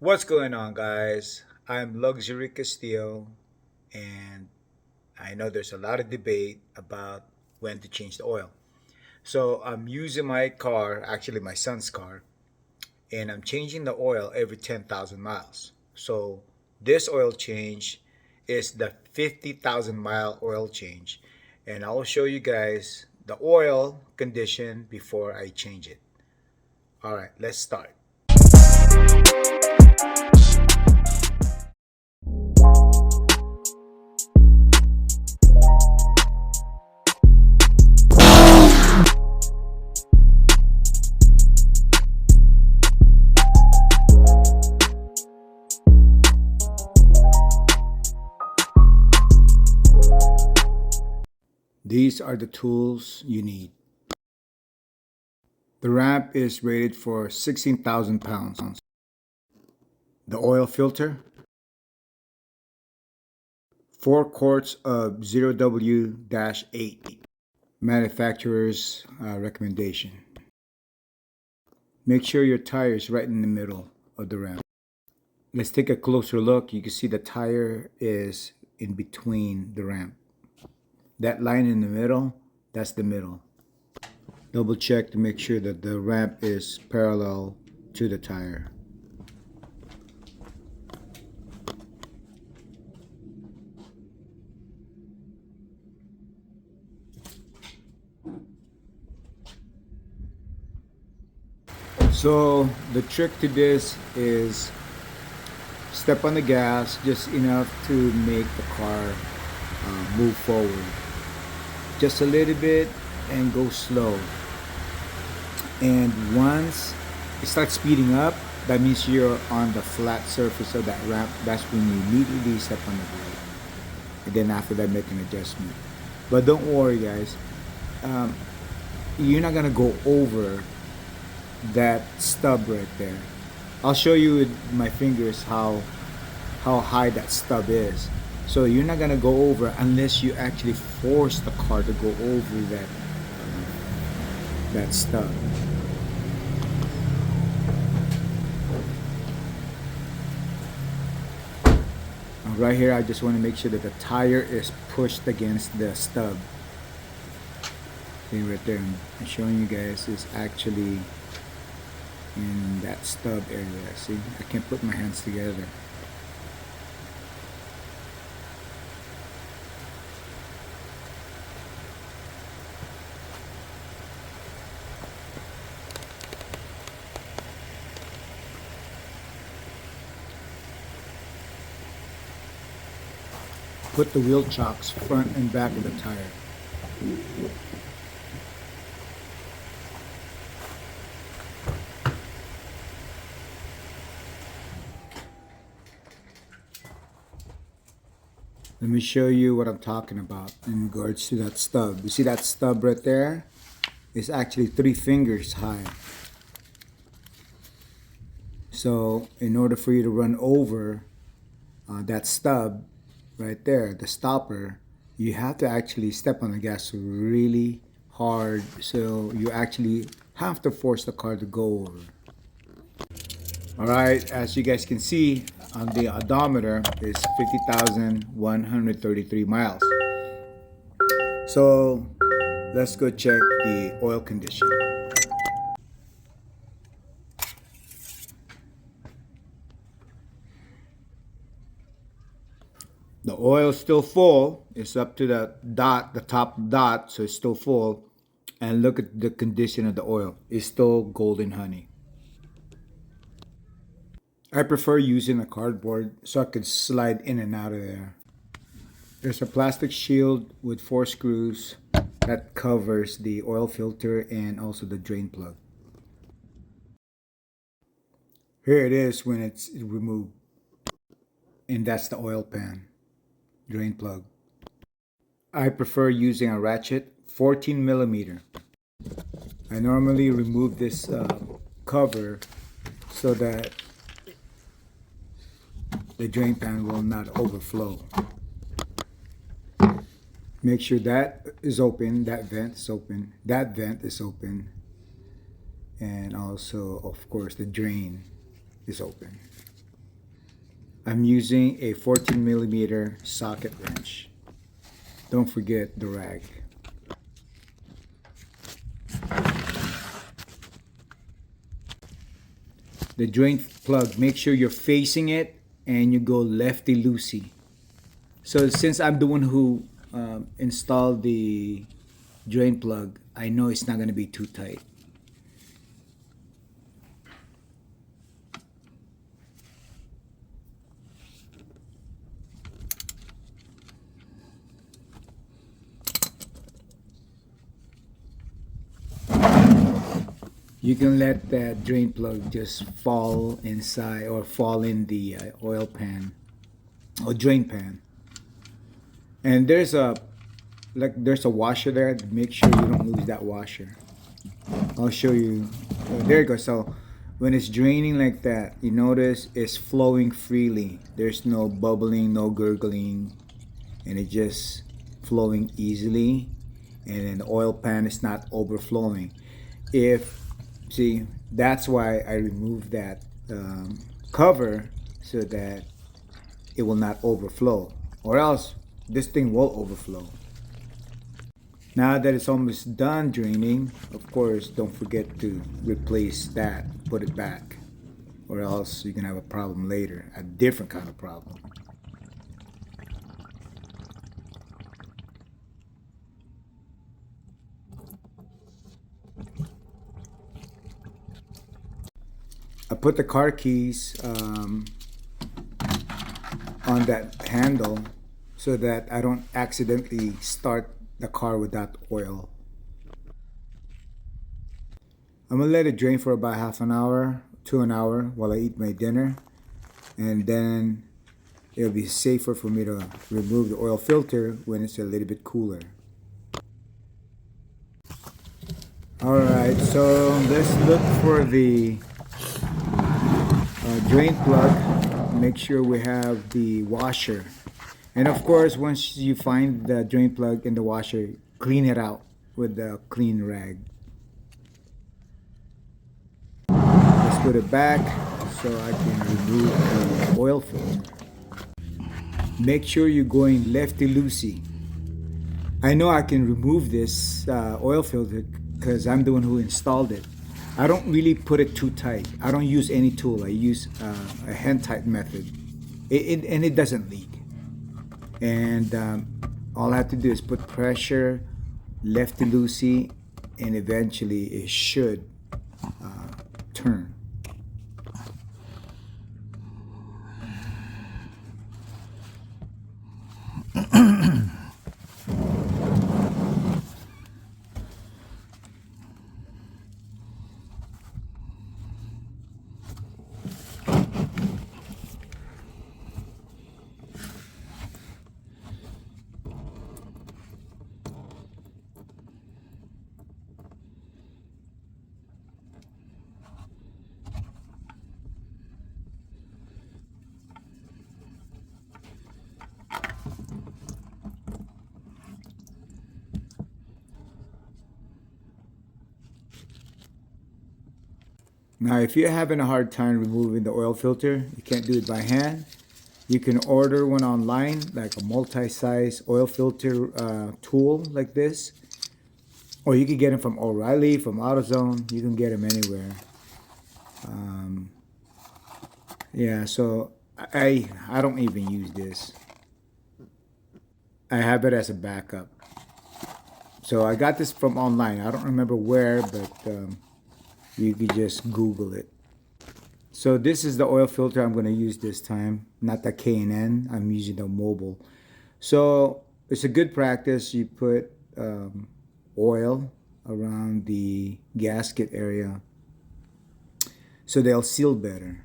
What's going on, guys? I'm Luxury Castillo, and I know there's a lot of debate about when to change the oil. So I'm using my car, actually my son's car, and I'm changing the oil every 10,000 miles. So this oil change is the 50,000 mile oil change, and I'll show you guys the oil condition before I change it. All right, let's start. These are the tools you need. The ramp is rated for 16,000 pounds. The oil filter, 4 quarts of 0W-8, manufacturer's recommendation. Make sure your tire is right in the middle of the ramp. Let's take a closer look. You can see the tire is in between the ramp. That line in the middle, that's the middle. Double check to make sure that the ramp is parallel to the tire. So the trick to this is step on the gas just enough to make the car move forward. Just a little bit and go slow. And once it starts speeding up, that means you're on the flat surface of that ramp. That's when you immediately step on the brake. And then after that, make an adjustment. But don't worry, guys. You're not gonna go over that stub right there. I'll show you with my fingers how high that stub is. So you're not gonna go over unless you actually force the car to go over that stub. Right here, I just want to make sure that the tire is pushed against the stub. See right there, I'm showing you guys is actually in that stub area. See, I can't put my hands together. Put the wheel chocks front and back of the tire. Let me show you what I'm talking about in regards to that stub. You see that stub right there? It's actually 3 fingers high. So in order for you to run over that stub right there, the stopper, you have to actually step on the gas really hard. So you actually have to force the car to go over. All right, as you guys can see on the odometer, is 50,133 miles. So let's go check the oil condition. The oil is still full. It's up to the dot, the top dot, so it's still full. And look at the condition of the oil. It's still golden honey. I prefer using a cardboard so I can slide in and out of there. There's a plastic shield with 4 screws that covers the oil filter and also the drain plug. Here it is when it's removed. And that's the oil pan, drain plug. I prefer using a ratchet 14 millimeter. I normally remove this cover so that the drain pan will not overflow. Make sure that is open, that vent is open, that vent is open, and also of course the drain is open. I'm using a 14 millimeter socket wrench. Don't forget the rag. The joint plug, make sure you're facing it and you go lefty-loosey. So since I'm the one who installed the drain plug, I know it's not going to be too tight. You can let that drain plug just fall inside or fall in the oil pan or drain pan. And there's a washer there. Make sure you don't lose that washer. I'll show you. There you go. So when it's draining like that, you notice it's flowing freely. There's no bubbling, no gurgling, and it's just flowing easily. And then the oil pan is not overflowing. See, that's why I removed that cover so that it will not overflow, or else this thing will overflow. Now that it's almost done draining, of course, don't forget to replace that, put it back, or else you can have a problem later, a different kind of problem. I put the car keys on that handle so that I don't accidentally start the car without oil. I'm gonna let it drain for about half an hour to an hour while I eat my dinner, and then it'll be safer for me to remove the oil filter when it's a little bit cooler. Alright, so let's look for the drain plug. Make sure we have the washer. And of course, once you find the drain plug in the washer, clean it out with a clean rag. Let's put it back so I can remove the oil filter. Make sure you're going lefty-loosey. I know I can remove this oil filter because I'm the one who installed it. I don't really put it too tight. I don't use any tool. I use a hand tight method. And it doesn't leak. And all I have to do is put pressure lefty-loosey, and eventually it should turn. Now, if you're having a hard time removing the oil filter, you can't do it by hand, you can order one online, like a multi-size oil filter tool like this. Or you can get them from O'Reilly, from AutoZone. You can get them anywhere. Yeah, so I don't even use this. I have it as a backup. So I got this from online. I don't remember where, but you could just Google it. So this is the oil filter I'm going to use this time, not the K&N. I'm using the mobile. So it's a good practice. You put oil around the gasket area so they'll seal better.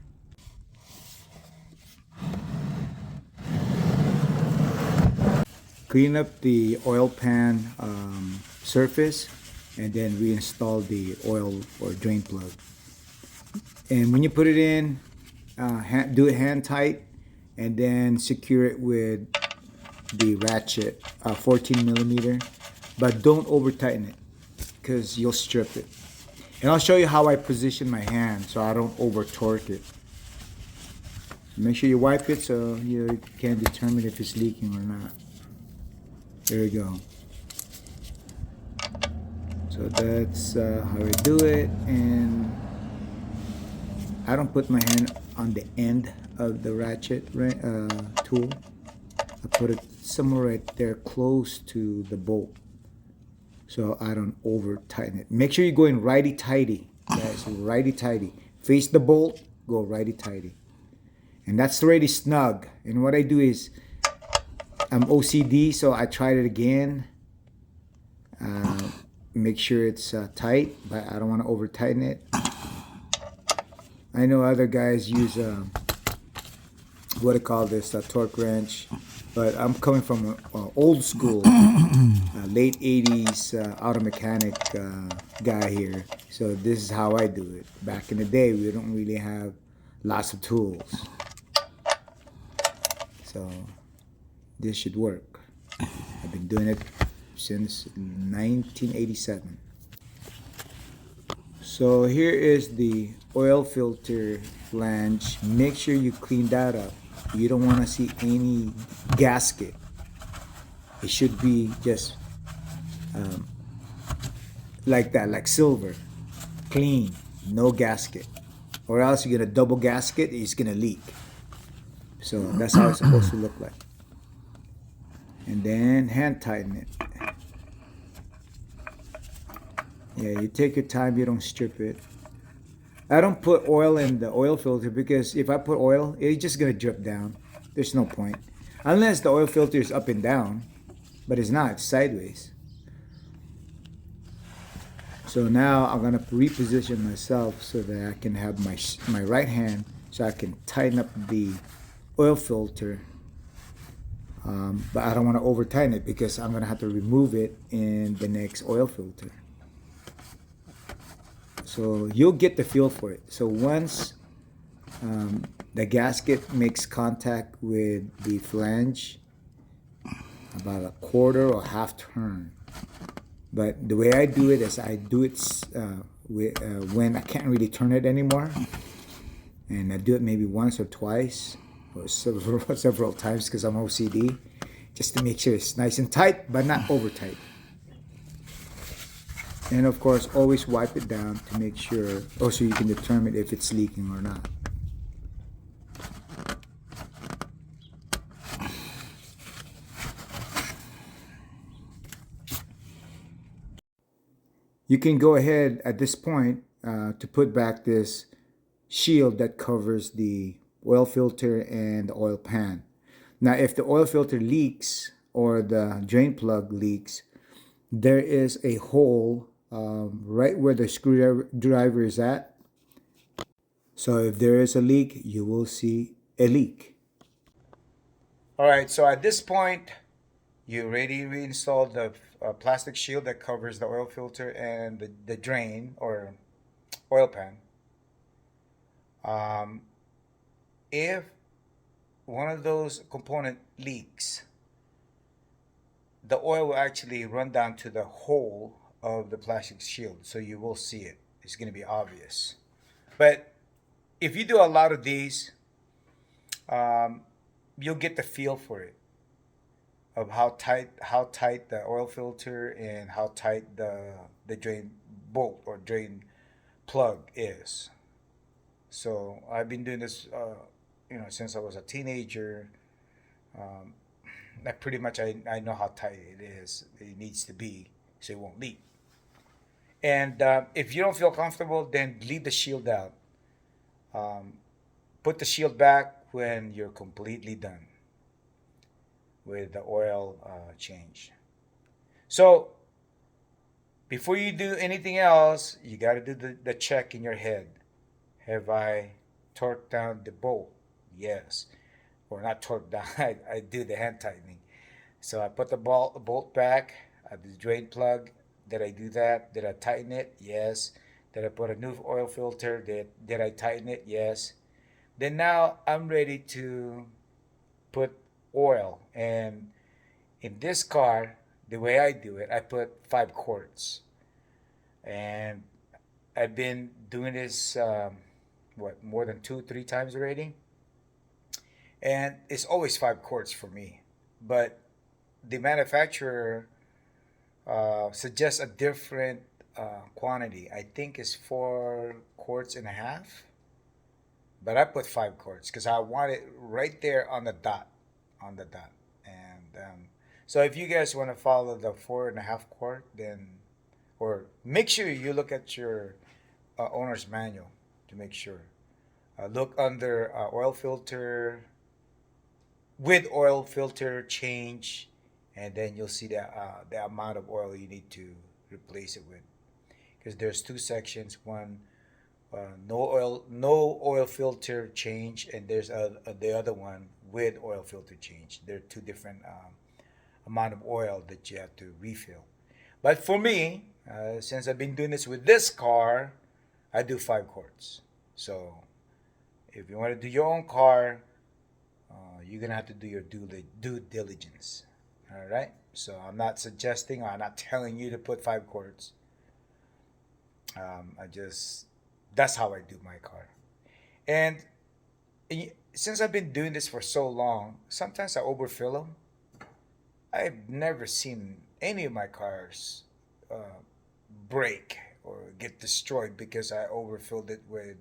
Clean up the oil pan surface and then reinstall the oil or drain plug. And when you put it in, do it hand tight and then secure it with the ratchet, 14 millimeter, but don't over tighten it because you'll strip it. And I'll show you how I position my hand so I don't over torque it. Make sure you wipe it so you can determine if it's leaking or not. There we go. So that's how I do it, and I don't put my hand on the end of the ratchet tool. I put it somewhere right there close to the bolt so I don't over tighten it. Make sure you're going righty tighty, guys. Righty tighty. Face the bolt, go righty tighty. And that's already snug. And what I do is, I'm OCD, so I tried it again. Make sure it's tight, but I don't want to over tighten it. I know other guys use what do you call this, a torque wrench, but I'm coming from old school, late 80s auto mechanic guy here. So this is how I do it. Back in the day, we don't really have lots of tools. So this should work. I've been doing it since 1987. So here is the oil filter flange. Make sure you clean that up. You don't want to see any gasket. It should be just like that, like silver, clean, no gasket. Or else you're gonna double gasket, it's gonna leak. So that's how it's supposed to look like. And then hand tighten it. Yeah, you take your time, you don't strip it. I don't put oil in the oil filter because if I put oil, it's just gonna drip down. There's no point. Unless the oil filter is up and down, but it's not, it's sideways. So now I'm gonna reposition myself so that I can have my right hand so I can tighten up the oil filter. But I don't want to over tighten it because I'm gonna have to remove it in the next oil filter. So you'll get the feel for it. So once the gasket makes contact with the flange, about a quarter or half turn. But the way I do it is I do it when I can't really turn it anymore, and I do it maybe once or twice or several times because I'm OCD, just to make sure it's nice and tight but not over tight. And of course, always wipe it down to make sure, so you can determine if it's leaking or not. You can go ahead at this point to put back this shield that covers the oil filter and the oil pan. Now, if the oil filter leaks or the drain plug leaks, there is a hole right where the screwdriver is at. So if there is a leak, you will see a leak. All right, so at this point, you already reinstalled the plastic shield that covers the oil filter and the drain or oil pan. If one of those component leaks, the oil will actually run down to the hole of the plastic shield, so you will see it. It's going to be obvious. But if you do a lot of these, you'll get the feel for it of how tight the oil filter and how tight the drain bolt or drain plug is. So I've been doing this, since I was a teenager. That pretty much I know how tight it is. It needs to be so it won't leak. And if you don't feel comfortable, then leave the shield out. Put the shield back when you're completely done with the oil change. So before you do anything else, you got to do the check in your head. Have I torqued down the bolt? Yes. Or not torqued down, I do the hand tightening. So I put the bolt back, the drain plug. Did I do that? Did I tighten it? Yes. Did I put a new oil filter? Did I tighten it? Yes. Then now I'm ready to put oil. And in this car, the way I do it, I put 5 quarts. And I've been doing this, more than 2-3 times already. and it's always 5 quarts for me. But the manufacturer suggests a different quantity. I think it's 4 quarts and a half, but I put 5 quarts because I want it right there on the dot, on the dot. And so if you guys want to follow the 4.5 quart, then or make sure you look at your owner's manual to make sure. Look under oil filter, with oil filter change, and then you'll see the amount of oil you need to replace it with. Because there's two sections. One, no oil filter change, and there's the other one with oil filter change. There are two different amount of oil that you have to refill. But for me, since I've been doing this with this car, I do 5 quarts. So if you want to do your own car, you're gonna have to do your due diligence. All right. So I'm not suggesting, or I'm not telling you to put 5 quarts. I just That's how I do my car. And since I've been doing this for so long, sometimes I overfill them. I've never seen any of my cars uh, break or get destroyed because I overfilled it with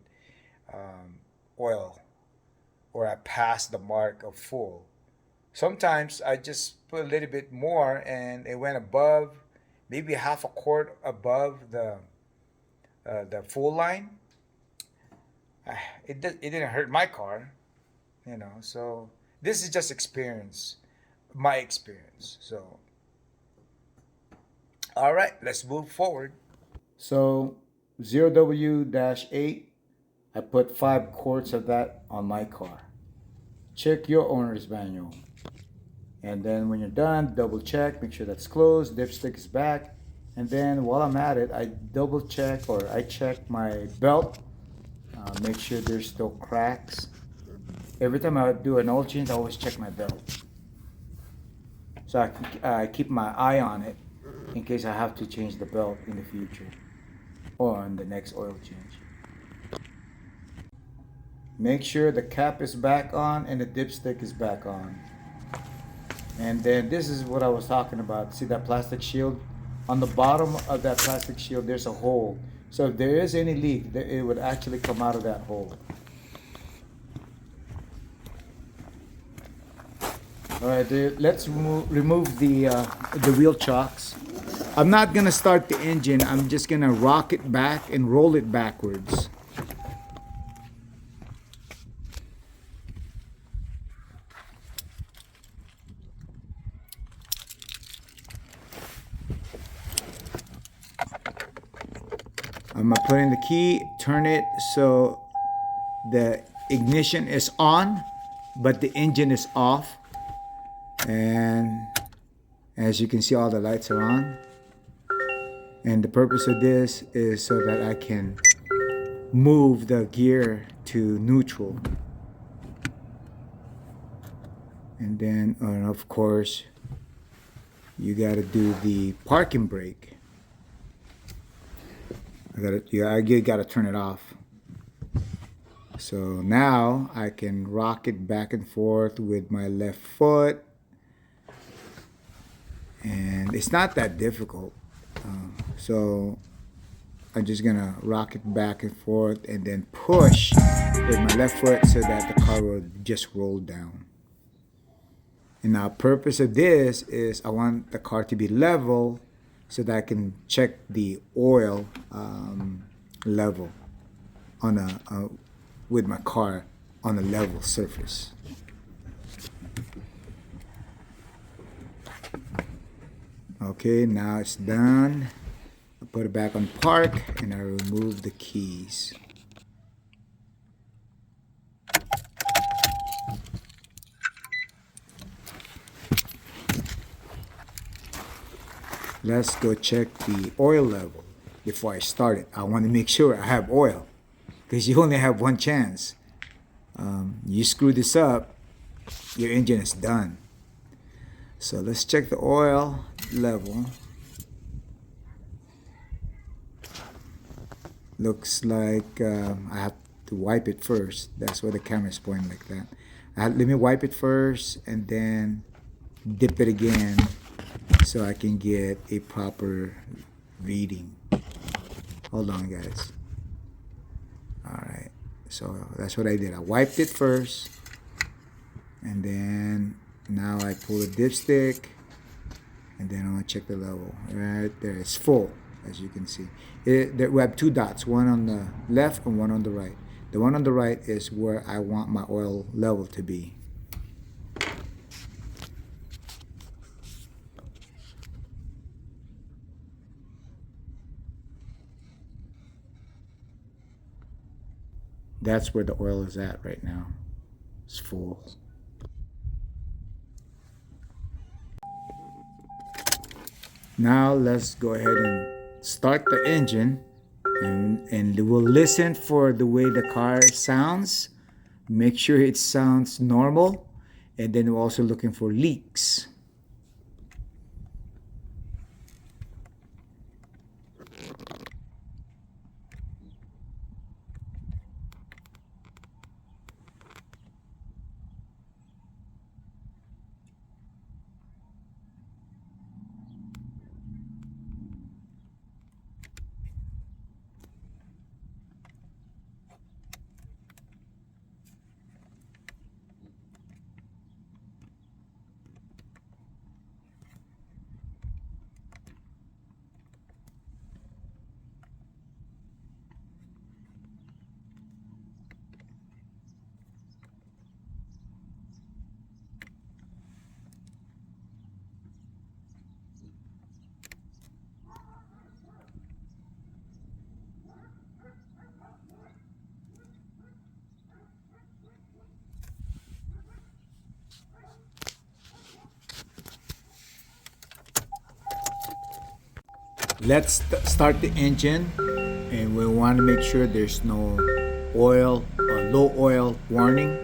um, oil, or I passed the mark of full. Sometimes I just put a little bit more and it went above, maybe half a quart above the full line. It didn't hurt my car, you know. So this is just experience, my experience. So all right, let's move forward. So 0W-8, I put 5 quarts of that on my car. Check your owner's manual. And then when you're done, double check, make sure that's closed, dipstick is back. And then while I'm at it, I double check, or I check my belt, make sure there's still cracks. Every time I do an oil change, I always check my belt. So I keep my eye on it in case I have to change the belt in the future or on the next oil change. Make sure the cap is back on and the dipstick is back on. And then this is what I was talking about. See that plastic shield? On the bottom of that plastic shield, there's a hole. So if there is any leak, it would actually come out of that hole. All right, let's remove the wheel chocks. I'm not gonna start the engine. I'm just gonna rock it back and roll it backwards. I'm gonna put in the key, turn it so the ignition is on, but the engine is off. And as you can see, all the lights are on. And the purpose of this is so that I can move the gear to neutral. And then, of course, you gotta do the parking brake. You gotta turn it off. So now I can rock it back and forth with my left foot. And it's not that difficult. So I'm just gonna rock it back and forth and then push with my left foot so that the car will just roll down. And now purpose of this is I want the car to be level so that I can check the oil level on with my car on a level surface. Okay, now it's done. I put it back on park and I remove the keys. Let's go check the oil level before I start it. I want to make sure I have oil because you only have one chance. You screw this up, your engine is done. So let's check the oil level. Looks like I have to wipe it first. That's why the camera is pointing like that. Let me wipe it first and then dip it again so I can get a proper reading. Hold on, guys. All right, so that's what I did. I wiped it first, and then now I pull the dipstick, and then I'm gonna check the level. Right there, it's full, as you can see. We have two dots, one on the left and one on the right. The one on the right is where I want my oil level to be. That's where the oil is at right now. It's full. Now let's go ahead and start the engine, and we'll listen for the way the car sounds. Make sure it sounds normal, and then we're also looking for leaks. Let's start the engine, and we want to make sure there's no oil or low oil warning.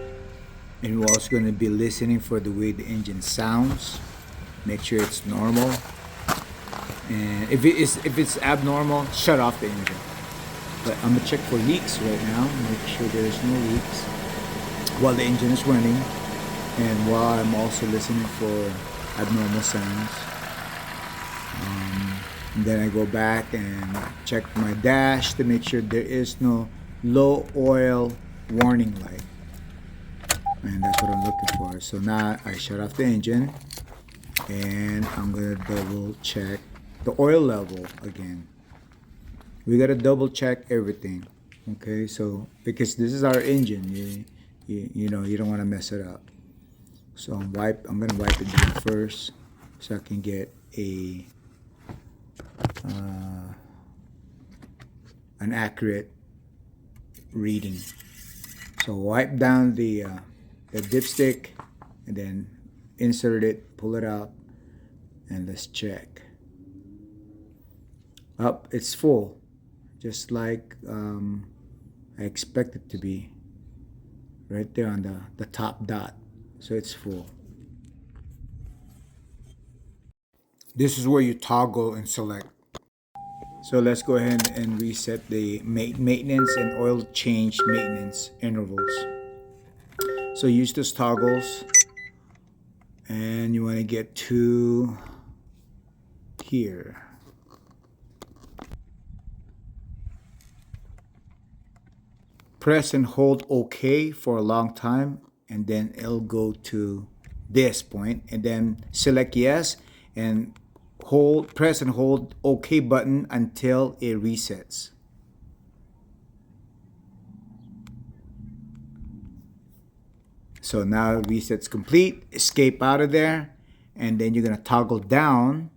And we're also going to be listening for the way the engine sounds. Make sure it's normal. And if it's abnormal, shut off the engine. But I'm gonna check for leaks right now. Make sure there's no leaks while the engine is running, and while I'm also listening for abnormal sounds. Then I go back and check my dash to make sure there is no low oil warning light. And that's what I'm looking for. So now I shut off the engine, and I'm gonna double check the oil level again. We gotta double check everything. Okay, so because this is our engine, you know, you don't want to mess it up. So I'm gonna wipe it down first so I can get an accurate reading. So wipe down the dipstick, and then insert it, pull it out, and let's check. Up, it's full, just like I expect it to be. Right there on the top dot, so it's full. This is where you toggle and select. So let's go ahead and reset the maintenance and oil change maintenance intervals. So use those toggles, and you want to get to here. Press and hold OK for a long time, and then it'll go to this point, and then select yes, and press and hold OK button until it resets. So now reset's complete. Escape out of there, and then you're gonna toggle down.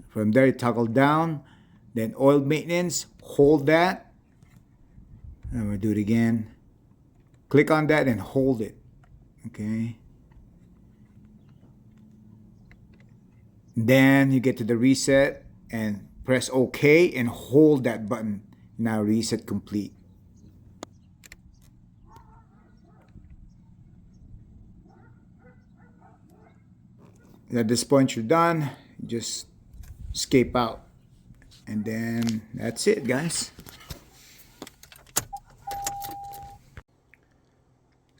From there, you toggle down, then oil maintenance, hold that. I'm gonna do it again. Click on that and hold it. Okay. Then you get to the reset and press OK and hold that button. Now reset complete. At this point you're done. Just escape out. And then that's it, guys.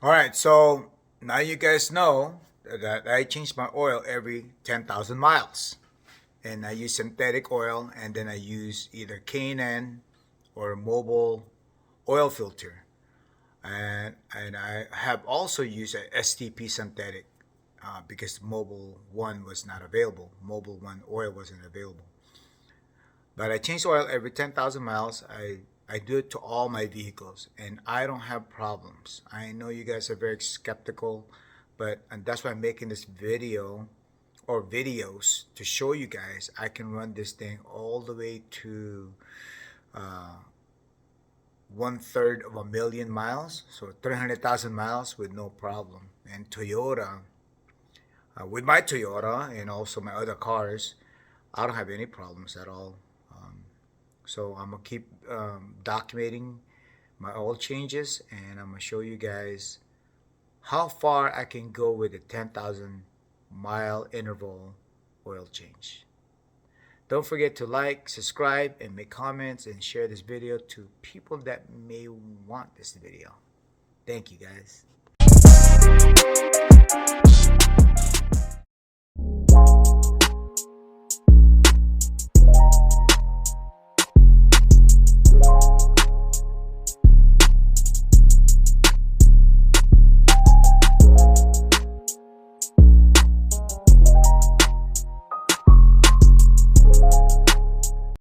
All right, so now you guys know that I change my oil every 10,000 miles. And I use synthetic oil, and then I use either K&N or mobile oil filter. And I have also used a STP synthetic because mobile one was not available. Mobile one oil wasn't available. But I change oil every 10,000 miles. I do it to all my vehicles, and I don't have problems. I know you guys are very skeptical, and that's why I'm making this video or videos to show you guys I can run this thing all the way to uh, 1/3 of a million miles, so 300,000 miles with no problem. And Toyota, with my Toyota and also my other cars, I don't have any problems at all. So I'm gonna keep documenting my oil changes, and I'm gonna show you guys how far I can go with a 10,000 mile interval oil change. Don't forget to like, subscribe, and make comments and share this video to people that may want this video. Thank you guys.